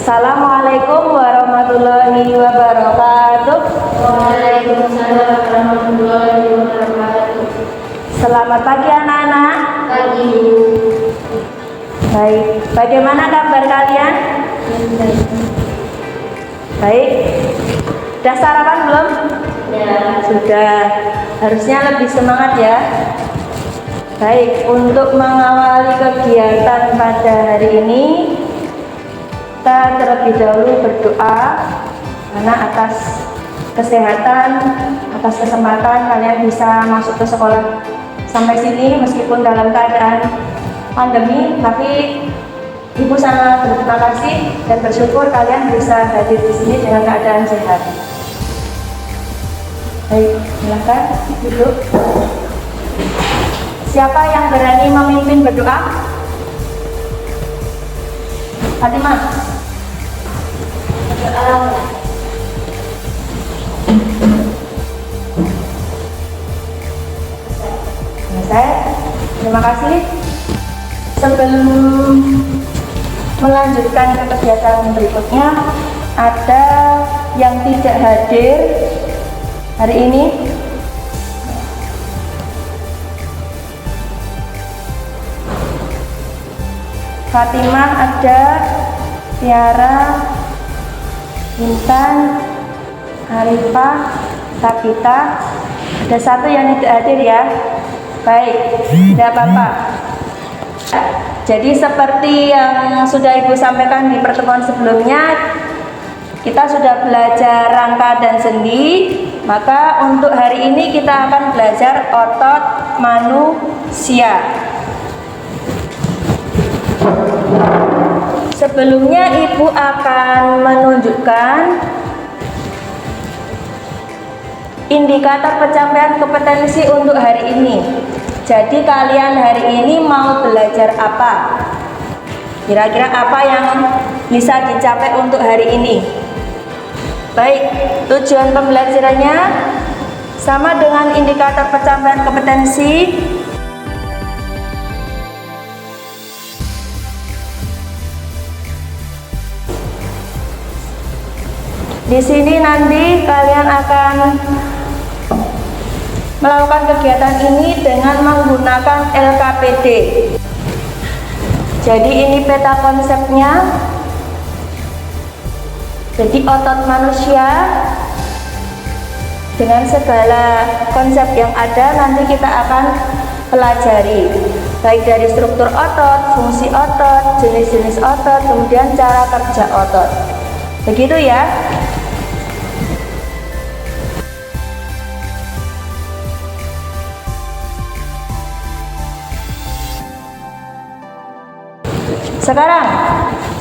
Assalamualaikum warahmatullahi wabarakatuh. Waalaikumsalam warahmatullahi wabarakatuh. Selamat pagi anak-anak. Pagi. Baik, bagaimana kabar kalian? Baik. Sudah sarapan belum? Ya. Sudah. Harusnya lebih semangat ya. Baik, untuk mengawali kegiatan pada hari ini, kita terlebih dahulu berdoa karena atas kesehatan, atas kesempatan kalian bisa masuk ke sekolah sampai sini meskipun dalam keadaan pandemi, tapi Ibu sangat berterima kasih dan bersyukur kalian bisa hadir di sini dengan keadaan sehat. Baik, silakan duduk. Siapa yang berani memimpin berdoa? Fatimah. Selesai. Terima kasih. Sebelum melanjutkan ke kegiatan berikutnya, ada yang tidak hadir hari ini. Fatimah ada, Tiara, Intan, Arifah, Sabita. Ada satu yang tidak hadir ya. Baik, tidak apa-apa. Jadi seperti yang sudah Ibu sampaikan di pertemuan sebelumnya, kita sudah belajar rangka dan sendi. Maka untuk hari ini kita akan belajar otot manusia. Sebelumnya Ibu akan menunjukkan indikator pencapaian kompetensi untuk hari ini. Jadi kalian hari ini mau belajar apa? Kira-kira apa yang bisa dicapai untuk hari ini? Baik, tujuan pembelajarannya sama dengan indikator pencapaian kompetensi. Di sini nanti kalian akan melakukan kegiatan ini dengan menggunakan LKPD. Jadi ini peta konsepnya. Jadi otot manusia dengan segala konsep yang ada nanti kita akan pelajari, baik dari struktur otot, fungsi otot, jenis-jenis otot, kemudian cara kerja otot. Begitu ya. Sekarang,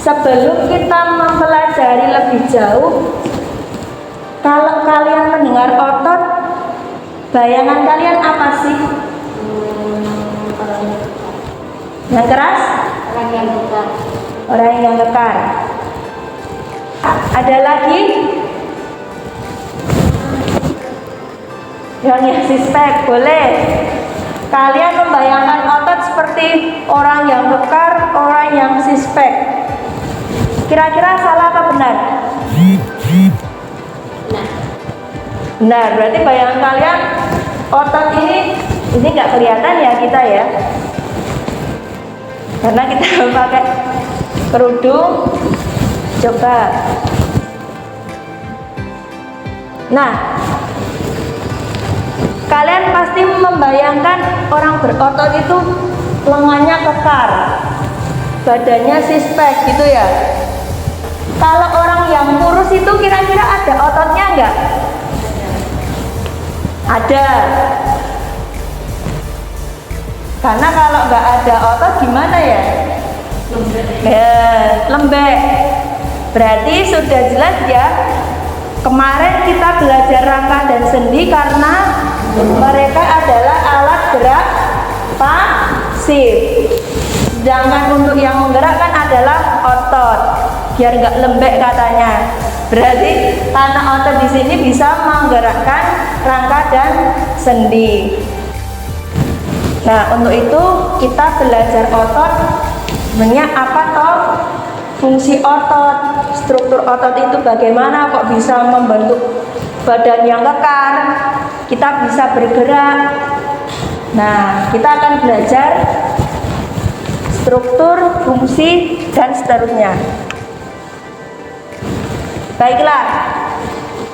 sebelum kita mempelajari lebih jauh, kalau kalian mendengar otot, bayangan kalian apa sih? Yang keras? Orang yang kekar. Orang yang kekar. Ada lagi? Yang sispek, boleh. Kalian membayangkan otot seperti orang yang kekar, orang yang sispek. Kira-kira salah apa benar? Benar, berarti bayangan kalian otot ini nggak kelihatan ya kita ya. Karena kita pakai kerudung. Coba. Nah, kalian pasti membayangkan orang berotot itu lengannya kekar, badannya sispek gitu ya. Kalau orang yang kurus itu kira-kira ada ototnya enggak? Ada. Karena kalau enggak ada otot gimana ya? Lembek. Berarti sudah jelas ya. Kemarin kita belajar rangka dan sendi karena mereka adalah alat gerak pasif. Sedangkan untuk yang menggerakkan adalah otot, biar nggak lembek katanya. Berarti karena otot di sini bisa menggerakkan rangka dan sendi. Nah, untuk itu kita belajar otot. Sebenarnya apa toh? fungsi otot, struktur otot itu bagaimana kok bisa membentuk badan yang kekar, kita bisa bergerak. Nah, kita akan belajar struktur, fungsi, dan seterusnya. Baiklah,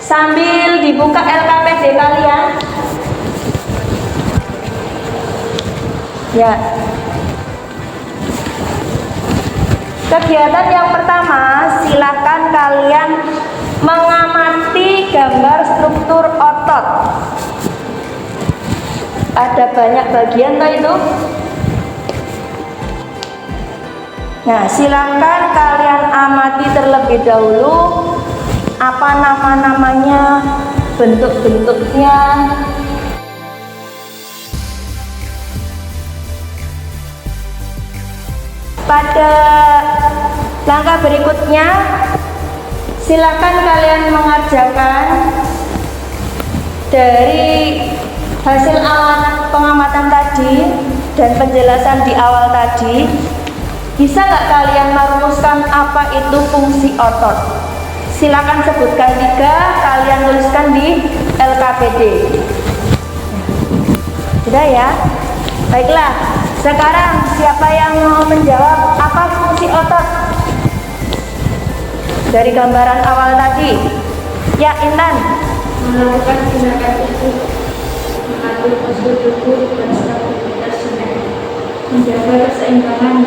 sambil dibuka LKPD kalian. Ya. Kegiatan yang pertama, silakan kalian mengamati gambar struktur otot. Ada banyak bagian toh itu. Nah, silakan kalian amati terlebih dahulu apa nama-namanya, bentuk-bentuknya. Pada langkah berikutnya, silakan kalian mengerjakan dari hasil pengamatan tadi dan penjelasan di awal tadi. Bisa nggak kalian merumuskan apa itu fungsi otot? Silakan sebutkan 3, kalian tuliskan di LKPD. Sudah ya? Baiklah, sekarang siapa yang mau menjawab apa fungsi otot? Dari gambaran awal tadi. Ya, Intan. Melakukan gerakan tubuh, mengatur postur tubuh dan stabilitas semen, menjaga keseimbangan,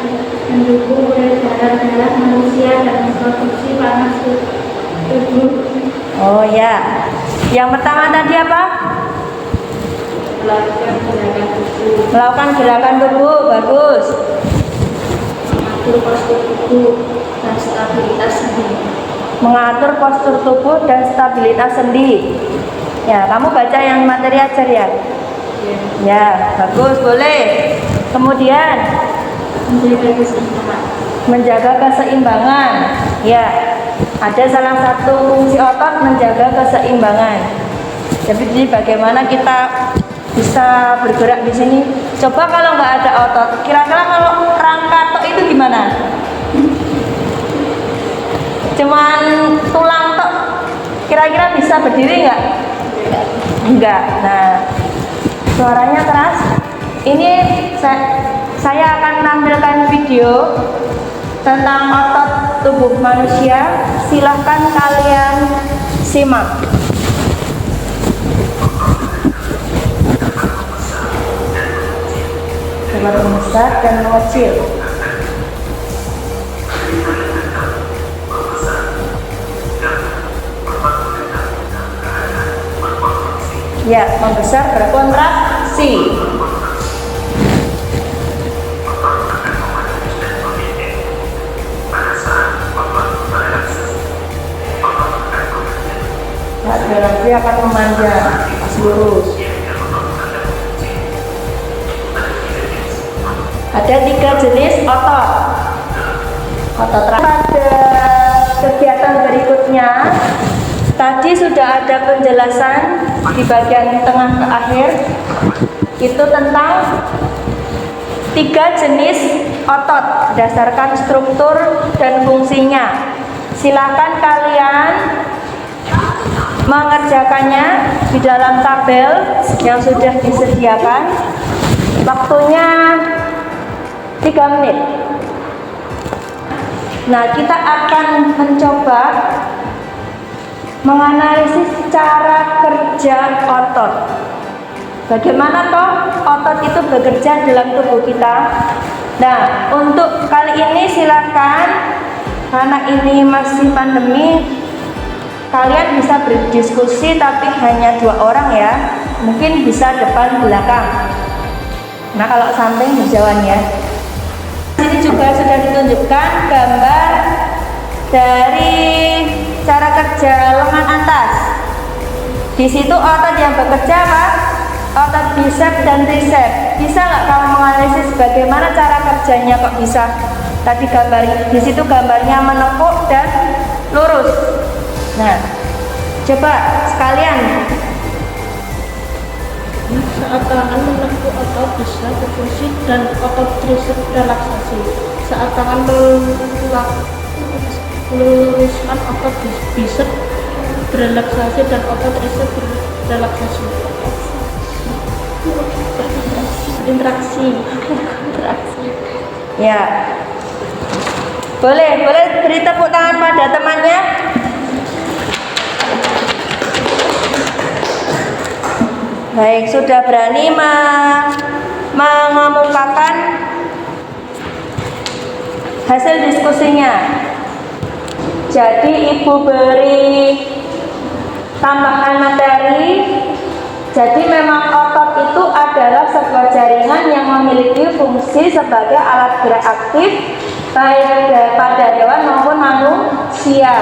mendukung peredaran darah manusia dan memproduksi panas tubuh. Oh ya. Yang pertama tadi apa? Melakukan gerakan tubuh, Melakukan gerakan tubuh, bagus. mengatur postur tubuh dan stabilitas semen. Mengatur postur tubuh dan stabilitas sendi. Ya, kamu baca yang materi ajar ya? Ya, bagus, boleh. Kemudian Menjaga keseimbangan. menjaga keseimbangan. Ya, ada salah satu fungsi otot menjaga keseimbangan. Jadi bagaimana kita bisa bergerak di sini? Coba kalau nggak ada otot, kira-kira kalau rangka tok itu gimana? Cuman tulang tok, kira-kira bisa berdiri nggak? Enggak. Nah, suaranya keras. Ini saya akan menampilkan video tentang otot tubuh manusia. Silahkan kalian simak. Coba membesar dan mengecil. Ya, membesar berkontraksi. Nanti akan memanjang, pas lurus. Ada 3 jenis otot. Otot pada kegiatan berikutnya, tadi sudah ada penjelasan di bagian tengah ke akhir. Itu tentang 3 jenis otot berdasarkan struktur dan fungsinya. Silakan kalian mengerjakannya di dalam tabel yang sudah disediakan. Waktunya 3 menit. Nah, kita akan mencoba menganalisis cara kerja otot. Bagaimana toh otot itu bekerja dalam tubuh kita? Nah, untuk kali ini silakan, karena ini masih pandemi, kalian bisa berdiskusi tapi hanya 2 orang ya. Mungkin bisa depan belakang. Nah, kalau samping berjauhan ya. Ini juga sudah ditunjukkan gambar dari cara kerja lengan atas. Di situ otot yang bekerja apa? Otot bicep dan tricep. Bisa nggak kamu menganalisis bagaimana cara kerjanya kok bisa? Tadi gambar di situ gambarnya menekuk dan lurus. Nah, coba sekalian. Saat tangan menekuk otot bisa berfungsi dan otot tricep relaksasi. Saat tangan meluruskan otot bisep berrelaksasi dan otot tricep berrelaksasi. Interaksi. Ya. Boleh beri tepuk tangan pada temannya. Baik, sudah berani mengemukakan hasil diskusinya. Jadi ibu beri tambahan materi. Jadi memang otot itu adalah sebuah jaringan yang memiliki fungsi sebagai alat gerak aktif baik pada hewan maupun manusia.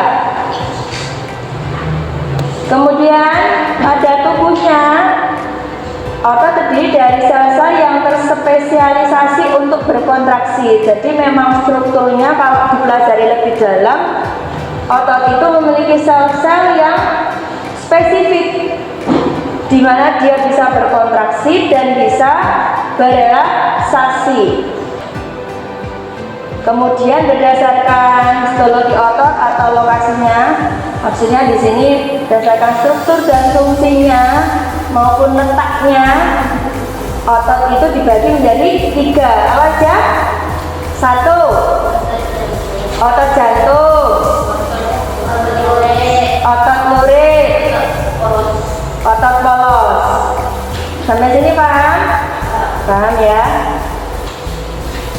Kemudian pada tubuhnya, otot terdiri dari sel-sel yang terspesialisasi untuk berkontraksi. Jadi memang strukturnya kalau dipelajari lebih dalam, otot itu memiliki sel-sel yang spesifik, di mana dia bisa berkontraksi dan bisa berrelaksasi. Kemudian berdasarkan histologi otot atau lokasinya, maksudnya di sini berdasarkan struktur dan fungsinya maupun letaknya, otot itu dibagi menjadi 3. Apa aja? 1. Otot jantung, otot lurik, otot polos. Sampai sini paham? Paham ya?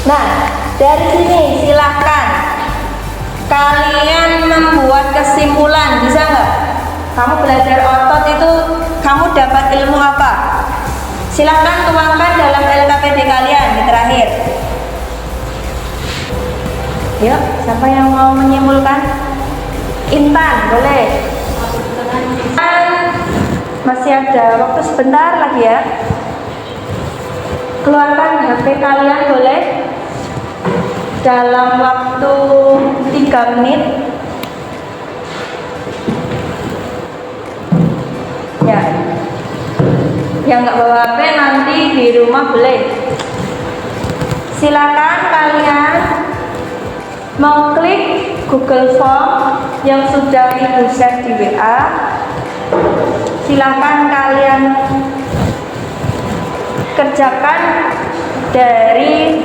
Nah, dari sini silahkan kalian membuat kesimpulan. Bisa nggak? Kamu belajar otot itu kamu dapat ilmu apa? Silahkan tuangkan dalam LKPD kalian di terakhir. Yuk, siapa yang mau menyimpulkan? Intan, boleh. Masih ada waktu sebentar lagi ya. Keluarkan HP kalian boleh dalam waktu 3 menit. Ya, yang nggak bawa HP nanti di rumah boleh. Silakan kalian mengklik Google Form yang sudah ibu share di WA. Silakan kalian kerjakan dari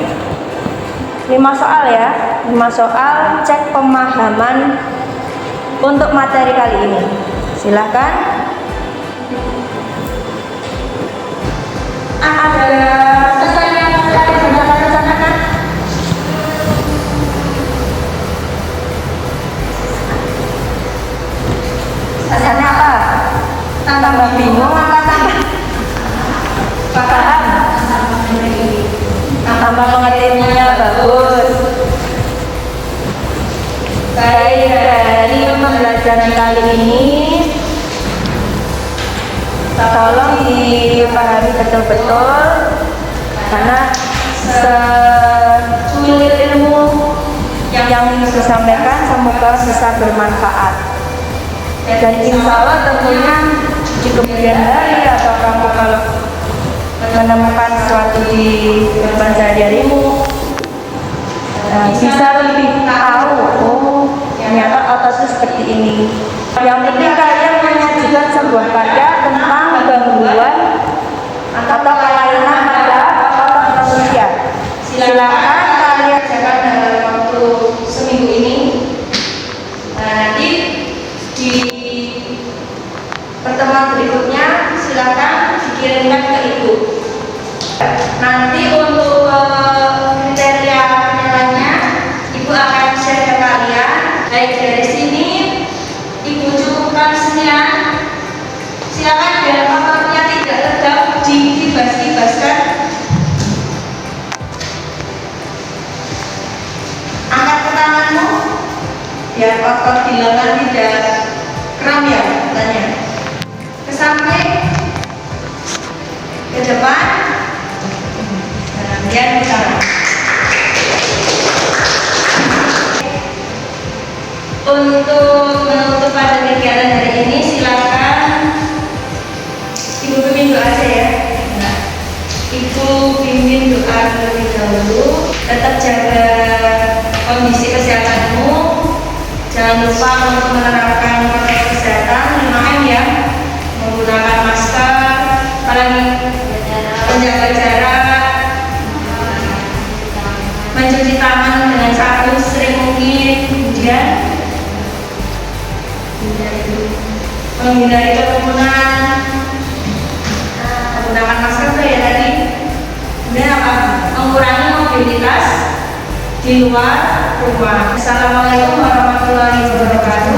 5 soal ya, 5 soal cek pemahaman untuk materi kali ini. Silakan. Ada pesan yang kalian bisa rencanakan? Pesannya apa? Tambah bingung apa tambah paham? Tambah pengertiannya bagus. Baik, dari pembelajaran kali ini tolong dipahami betul-betul, karena secuil ilmu yang ingin disampaikan semoga bisa bermanfaat. Dan insya Allah tentunya di kemudian hari atau kamu kalau menemukan sesuatu di kehidupan sehari-harimu, bisa lebih tahu, oh ternyata otot itu seperti ini. Yang penting kalian menyajikan sebuah karya tentang gangguan atau kelainan pada otot manusia. Silakan kalian kerjakan dalam waktu seminggu ini. Nah, nanti di pertemuan berikutnya silakan dikirimkan ke ibu. Nanti untuk kriteria penilaiannya ibu akan share ke kalian. Baik, dari sini ibu cukupkan sekian. Silakan biar ototnya tidak tegak, dikibas-kibaskan. Angkat ke tanganmu biar otot di lengan tidak kram ya katanya. Ke samping, ke depan, kemudian ke kanan. Untuk menutup pada kegiatan hari ini, silakan ibu pimpin doa aja ya. Nah, ibu pimpin doa terlebih dahulu. Tetap jaga kondisi kesehatanmu, Jangan lupa untuk menerapkan protokol kesehatan 5M ya, menggunakan masker, apalagi menjaga jarak, mencuci tangan dengan sabun sering mungkin, kemudian menghindari kerumunan, menggunakan masker tuh ya tadi. Kemudian apa? Mengurangi mobilitas di luar rumah. Assalamualaikum warahmatullahi wabarakatuh.